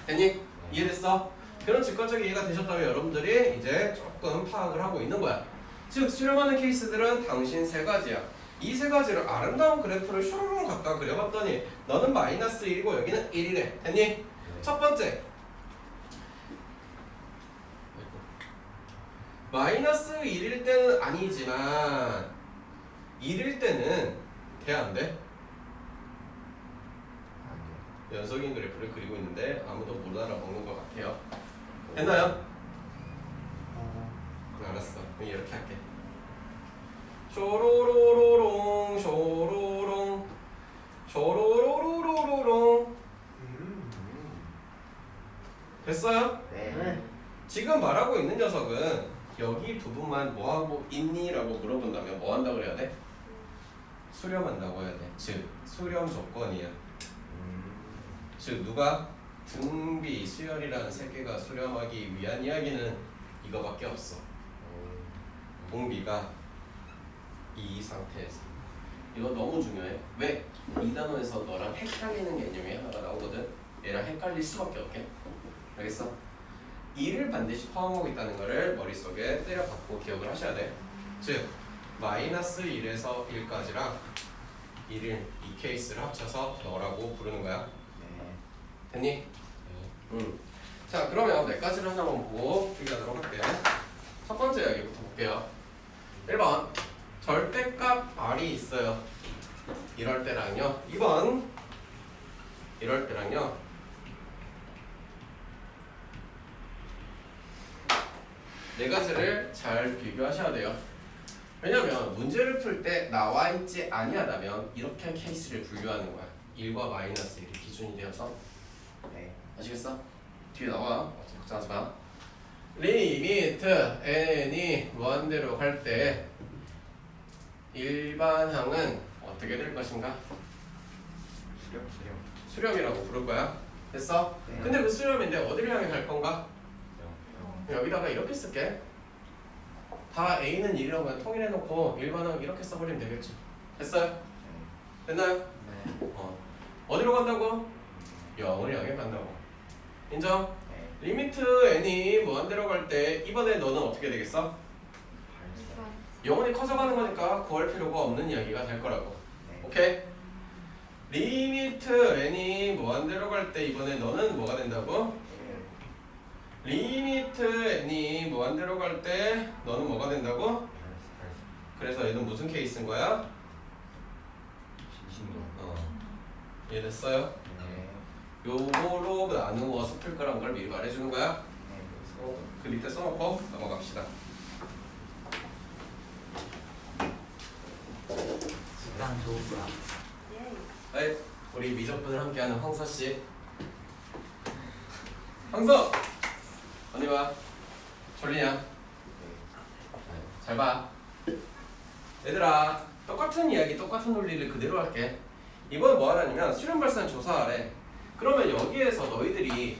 됐니? 이해됐어? 그런 직관적 이해가 되셨다면 여러분들이 이제 조금 파악을 하고 있는 거야. 즉 수렴하는 케이스들은 당신 세 가지야. 이 세 가지를 아름다운 그래프를 슈르륵 갖다 그려봤더니 너는 마이너스 1이고 여기는 1이래. 됐니? 첫 번째 마이너스 1일 때는 아니지만 1일 때는 돼 안 돼? 연속인 그래프를 그리고 있는데 아무도 못 알아먹는 것 같아요. 됐나요? 알았어. 그럼 이렇게 할게. 쇼로로로롱 쇼로롱 쇼로로로로롱. 됐어요? 네. 지금 말하고 있는 녀석은 여기 부분만 뭐하고 있니? 라고 물어본다면 뭐 한다고 그래야 돼? 수렴한다고 해야 돼. 즉 수렴 조건이야. 즉 누가? 등비, 수열이라는 세 개가 수렴하기 위한 이야기는 이거밖에 없어. 공비가 이 상태에서. 이거 너무 중요해. 왜? 이 단어에서 너랑 헷갈리는 개념이 하나가 나오거든. 얘랑 헷갈릴 수밖에 없게. 알겠어? 2를 반드시 포함하고 있다는 거를 머릿속에 때려박고 기억을 하셔야 돼. 즉 마이너스 1에서 1까지랑 1을 이 케이스를 합쳐서 너라고 부르는 거야. 됐니? 응. 자 그러면 몇 가지를 하나만 보고 준비하도록 할게. 첫 번째 이야기부터 볼게요. 1번 절대값 R이 있어요. 이럴 때랑요. 2번 이럴 때랑요. 네 가지를 잘 비교하셔야 돼요. 왜냐면 문제를 풀 때 나와 있지 아니하다면 이렇게 케이스를 분류하는 거야. 1과 마이너스 1이 기준이 되어서. 아시겠어? 뒤에 나와. 걱정하지 마. 리미트 n이 무한대로 갈 때 일반항은 어떻게 될 것인가? 수렴이라고 부를 거야. 됐어? 네. 근데 그 수렴인데 어디를 향해 갈 건가? 여기다가 이렇게 쓸게. 다 A는 1이라고 통일해놓고 일반항 이렇게 써버리면 되겠지. 됐어요? 됐나요? 어디로 간다고? 0을 향해 간다고. 인정? 리미트 n이 무한대로 갈 때 이번에 너는 어떻게 되겠어? 영원히 커져가는 거니까 구할 필요가 없는 이야기가 될 거라고. 오케이? 리미트 n이 무한대로 갈 때 이번에 너는 뭐가 된다고? 리미트 n이 무한대로 갈 때 너는 뭐가 된다고? 그래서 얘는 무슨 케이스인 거야? 이해됐어요? 요거로 나누어서 풀 거란 걸 미리 말해주는 거야. 그 밑에 써놓고 넘어갑시다. 습관 좋을까? 네, 우리 미적분을 함께하는 황서씨. 황서! 어디 봐. 졸리냐? 잘 봐. 얘들아, 똑같은 이야기, 똑같은 논리를 그대로 할게. 이번에 뭐 하라냐면 수렴 발산 조사하래. 그러면 여기에서 너희들이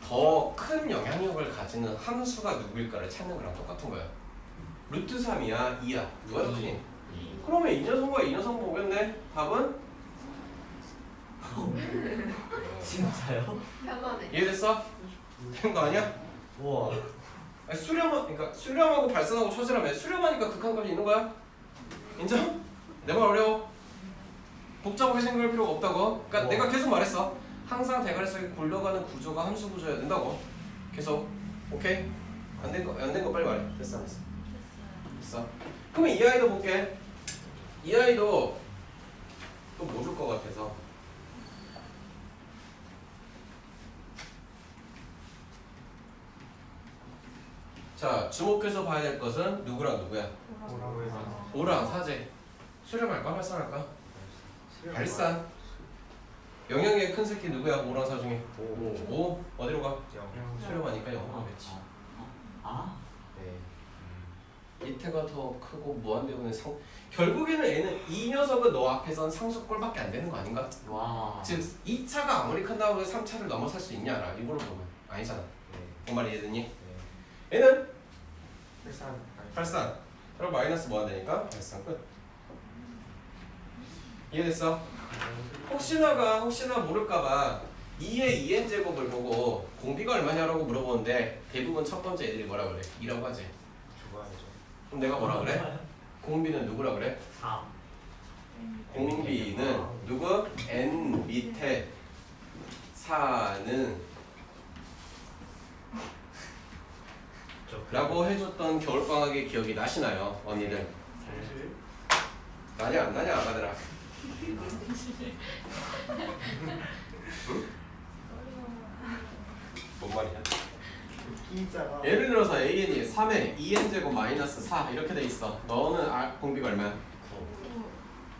더 큰 영향력을 가지는 함수가 누구일까를 찾는 거랑 똑같은 거야. 루트 3이야 2야 누가 더 크니? 그러면 이 녀석과 이 녀석 보겠네. 답은? 진짜요? 편하네. 이해됐어? 된 거 아니야? 우와. 아니, 그러니까 수렴하고 발산하고 초절하면 수렴하니까 극한값이 있는 거야? 인정? 내 말 어려워? 복잡하게 생각할 필요가 없다고. 그러니까 내가 계속 말했어. 항상 대가리 속에 굴러가는 구조가 함수 구조여야 된다고. 계속. 오케이? 안 된 거 빨리 말해. 됐어 안 됐어? 됐어. 그러면 이 아이도 볼게. 이 아이도 또 모를 것 같아서. 자, 주목해서 봐야 될 것은 누구랑 누구야? 뭐라고 해서 5랑 4제. 수렴할까? 발산할까? 발산. 영향의 큰 새끼 누구야? 5랑 4 중에. 5. 어디로 가? 수렴하니까 0으로 겠지. 아? 네. 밑에가 더 크고 무한대분의 상. 결국에는 얘는 이 녀석은 너 앞에선 상수꼴밖에 안 되는 거 아닌가? 와. 즉 2차가 아무리 큰다고 해서 3차를 넘어설 수 있냐라 이걸로 보면 아니잖아. 네. 뭔 말이 이해되니? 네. 얘는 발산 발산. 그럼 마이너스 무한대니까 발산 끝. 이해됐어? 혹시나 모를까봐 2의 2n 제곱을 보고 공비가 얼마냐라고 물어보는데 대부분 첫 번째 애들이 뭐라 그래? 2라고 하지. 죽어야죠. 그럼 내가 뭐라 그래? 공비는 누구라 그래? 4. 공비는 누구? n 밑에 4는 라고 해줬던 겨울방학의 기억이 나시나요? 언니들? 나냐 안 나냐 아가들아? 뭔 말이야? T자가 예를 들어서 AN이 3에 2n제곱 마이너스 4 이렇게 돼 있어. 너는 공비가 얼마야?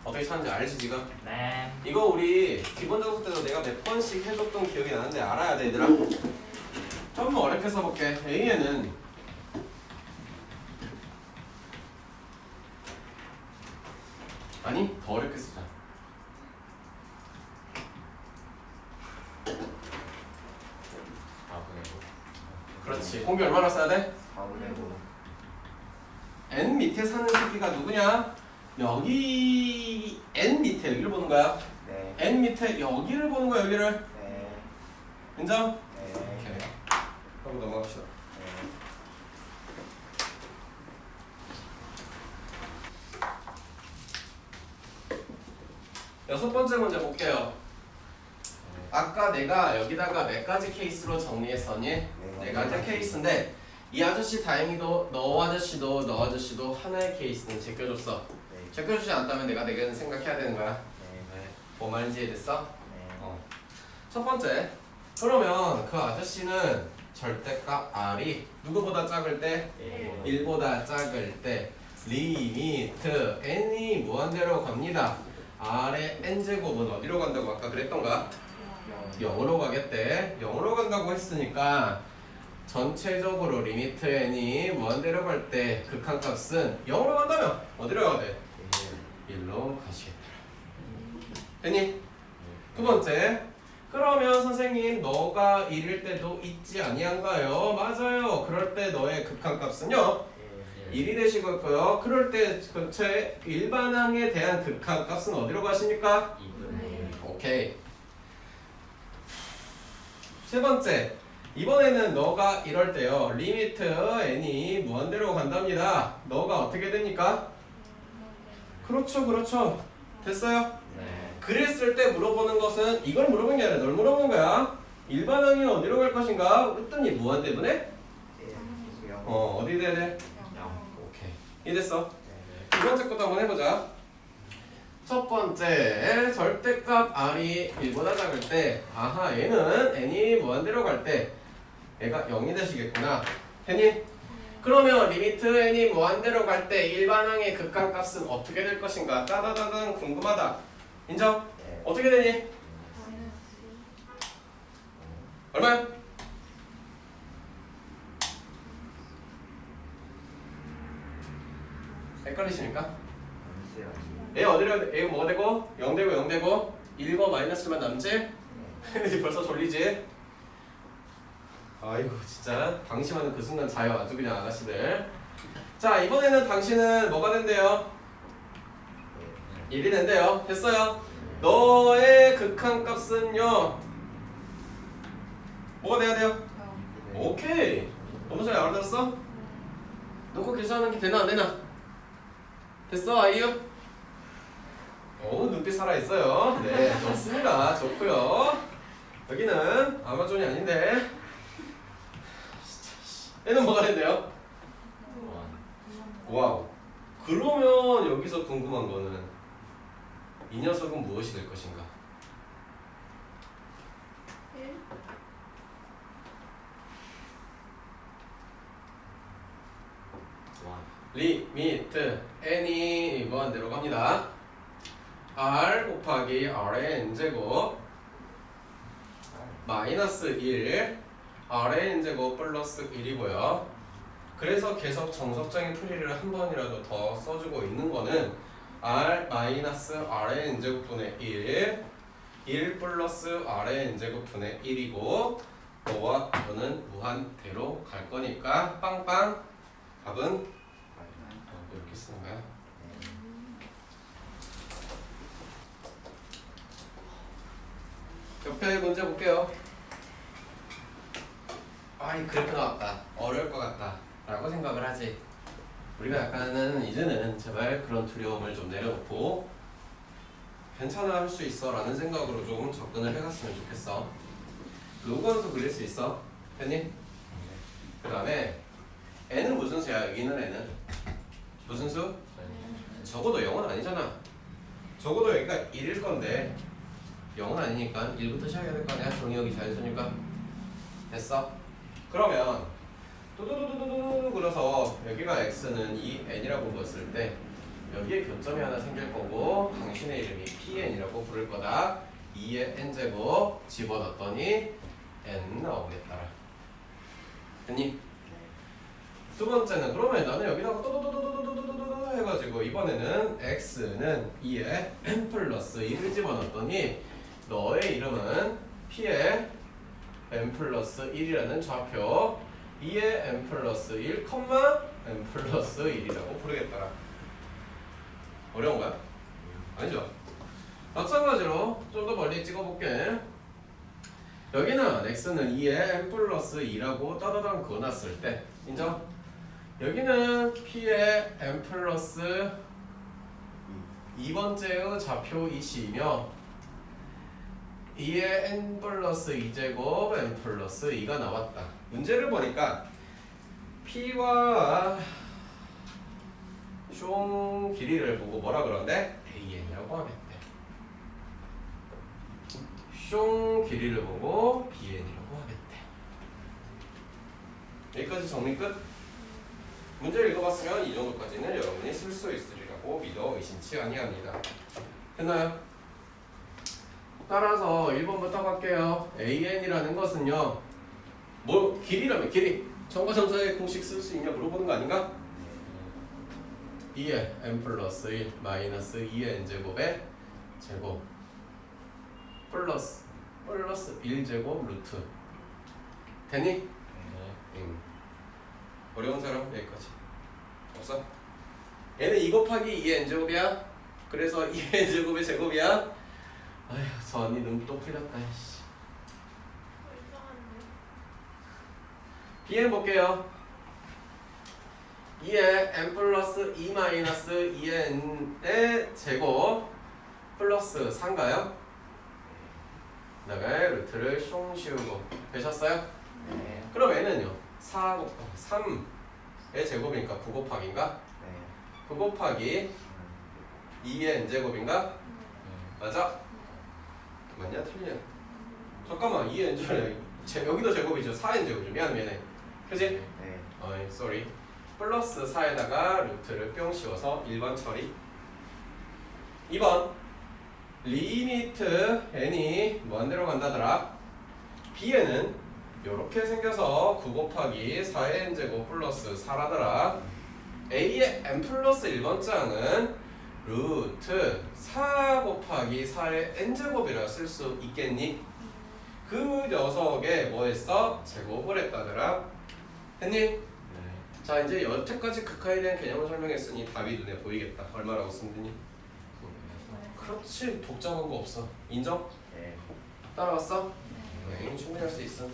어떻게 찾는지 알지 지금? 네. 이거 우리 기본 작업 때도 내가 몇 번씩 해줬던 기억이 나는데 알아야 돼 얘들아. 좀 어렵게 써볼게. AN은 아니 더 어렵게 쓰자. 그렇지. 공비 얼마나 써야 돼? 4분의 5. n 밑에 사는 새끼가 누구냐? 여기 n 밑에 여기를 보는 거야. 네. n 밑에 여기를 보는 거야 여기를. 네. 인정? 네. 오케이. 그럼 넘어갑시다. 네. 여섯 번째 문제 볼게요. 아까 내가 여기다가 몇 가지 케이스로 정리했었니? 네 가지 케이스인데 이 아저씨 다행히도 너 아저씨도 하나의 케이스는 제껴줬어. 네. 제껴주지 않다면 내가 내게는 생각해야 되는 거야. 네. 뭔 말인지 이해됐어? 네. 첫 번째. 그러면 그 아저씨는 절대값 R이 누구보다 작을 때? 1보다 작을 때 리미트 n이 무한대로 갑니다. R의 n제곱은 어디로 간다고 아까 그랬던가? 0으로 가겠대. 0으로 간다고 했으니까 전체적으로 리미트 n이 무한대로 갈 때 극한값은 0으로 간다면 어디로 가야 돼? 1로 가시겠다. 됐니? 두 번째. 그러면 선생님 너가 1일 때도 있지 아니한가요? 맞아요. 그럴 때 너의 극한값은요 1이 되시고요. 그럴 때 근처에 일반항에 대한 극한값은 어디로 가십니까? 2분. 오케이. 세 번째. 이번에는 너가 이럴 때요 리미트 n이 무한대로 간답니다. 너가 어떻게 됩니까? 그렇죠. 됐어요? 네. 그랬을 때 물어보는 것은 이걸 물어보는 게 아니라 널 물어보는 거야. 일반항이 어디로 갈 것인가? 그랬더니 무한대분에 어디 돼야 돼? 오케이. 이해됐어? 네. 두 번째 것도 한번 해보자. 첫 번째 절대값 R이 1보다 작을 때 아하 얘는 n이 무한대로 갈 때 얘가 0이 되시겠구나. 됐니? 그러면 리미트 n이 무한대로 갈 때 일반항의 극한값은 어떻게 될 것인가? 따다다단 궁금하다. 인정? 네. 어떻게 되니? 얼마야? 헷갈리십니까? A 어디로 A 뭐가 되고 0 되고 0 되고 1과 마이너스만 남지? 이제 벌써 졸리지? 아이고 진짜 방심하는 그 순간 자요 아주 그냥 아가씨들. 자 이번에는 당신은 뭐가 된대요? 1이 된대요. 됐어요. 너의 극한값은요 뭐가 돼야 돼요? 오케이. 너무 잘 알아들었어? 놓고 계산하는 게 되나 안 되나? 됐어 아이유? 오 눈빛 살아있어요. 네 좋습니다. 좋고요. 여기는 아마존이 아닌데 얘는 뭐가 된대요? 와우. 그러면 여기서 궁금한 거는 이 녀석은 무엇이 될 것인가? 1. 리미트 n이 무한대로 갑니다. r 곱하기 r의 n제곱 마이너스 1 r의 n제곱 플러스 1이고요. 그래서 계속 정석적인 풀이를 한 번이라도 더 써주고 있는 거는 r 마이너스 r의 n제곱분의 1 플러스 r의 n제곱분의 1이고 너와 너는 무한대로 갈 거니까 빵빵 답은 이렇게 쓰는 거야. 옆에 문제 볼게요. 이 그래프 나왔다. 어려울 것 같다. 라고 생각을 하지. 우리가 약간은 이제는 제발 그런 두려움을 좀 내려놓고 괜찮아 할 수 있어 라는 생각으로 좀 접근을 해갔으면 좋겠어. 로그원수 그릴 수 있어? 팬님? 그 다음에 n은 무슨 수야? 여기는 n은 무슨 수? 적어도 0은 아니잖아. 적어도 여기가 1일 건데 0은 아니니까 1부터 시작해야 될 거 아니야? 정의역이 자연수니까. 됐어? 그러면 두두두두두두 그래서 여기가 x는 이 n이라고 봤을 때 여기에 교점이 하나 생길 거고 당신의 이름이 pn이라고 부를 거다. 2의 n제곱 집어넣었더니 n 나오겠다. 됐니? 두 번째는 그러면 나는 여기다가 또도도도도도도도도 해가지고 이번에는 x는 2에 n 플러스 1을 집어넣었더니 너의 이름은 p의 n 플러스 1이라는 좌표 2의 n 플러스 1, n 플러스 1이라고 부르겠더라. 어려운 거야? 아니죠? 마찬가지로 좀 더 멀리 찍어볼게. 여기는 x는 2의 n 플러스 2라고 따다당 그어놨을 때 인정? 여기는 p의 n 플러스 2번째의 좌표이시며 2의 n 플러스 2제곱 n 플러스 2가 나왔다. 문제를 보니까 p와 숑 길이를 보고 뭐라 그러는데? an이라고 하겠대. 숑 길이를 보고 bn이라고 하겠대. 여기까지 정리 끝? 문제를 읽어봤으면 이 정도까지는 여러분이 쓸 수 있으리라고 믿어 의심치 아니합니다. 됐나요? 따라서 1번부터 갈게요. an이라는 것은요 뭐 길이라면 길이 정과정사의 공식 쓸 수 있냐 물어보는 거 아닌가? 2의 n 플러스 1 마이너스 2의 n제곱의 제곱 플러스 1제곱 루트 되니? 어려운 사람 여기까지 없어? 얘는 2 곱하기 2의 n제곱이야? 그래서 2의 n제곱의 제곱이야? 아휴 저 언니 눈 또 풀렸다. bn 볼게요. 2의 n 플러스 2 마이너스 2의 n의 제곱 플러스 4인가요? 그 다음에 루트를 숑 씌우고 되셨어요? 네. 그럼 n은요? 4 곱하기 3의 제곱이니까 9 곱하기인가? 9 곱하기 2의 n제곱인가? 맞아? 맞냐? 틀리냐? 잠깐만 2의 n제곱 여기도 제곱이죠. 4의 n제곱이죠. 미안해 그치? 네. 어이 쏘리 플러스 4에다가 루트를 뿅 씌워서 1번 처리. 2번 리미트 n이 무한대로 간다더라. bn은 요렇게 생겨서 9 곱하기 4의 n제곱 플러스 4라더라. a의 n 플러스 1번장은 루트 4 곱하기 4의 n제곱이라 쓸 수 있겠니? 그 녀석에 뭐 했어? 제곱을 했다더라. 했니? 네. 자 이제 여태까지 극하에 대한 개념을 설명했으니 답이 눈에 보이겠다. 얼마라고 쓰면 되니? 그렇지. 독점한 거 없어. 인정? 네. 따라왔어? 네. 충분히 할 수 있어.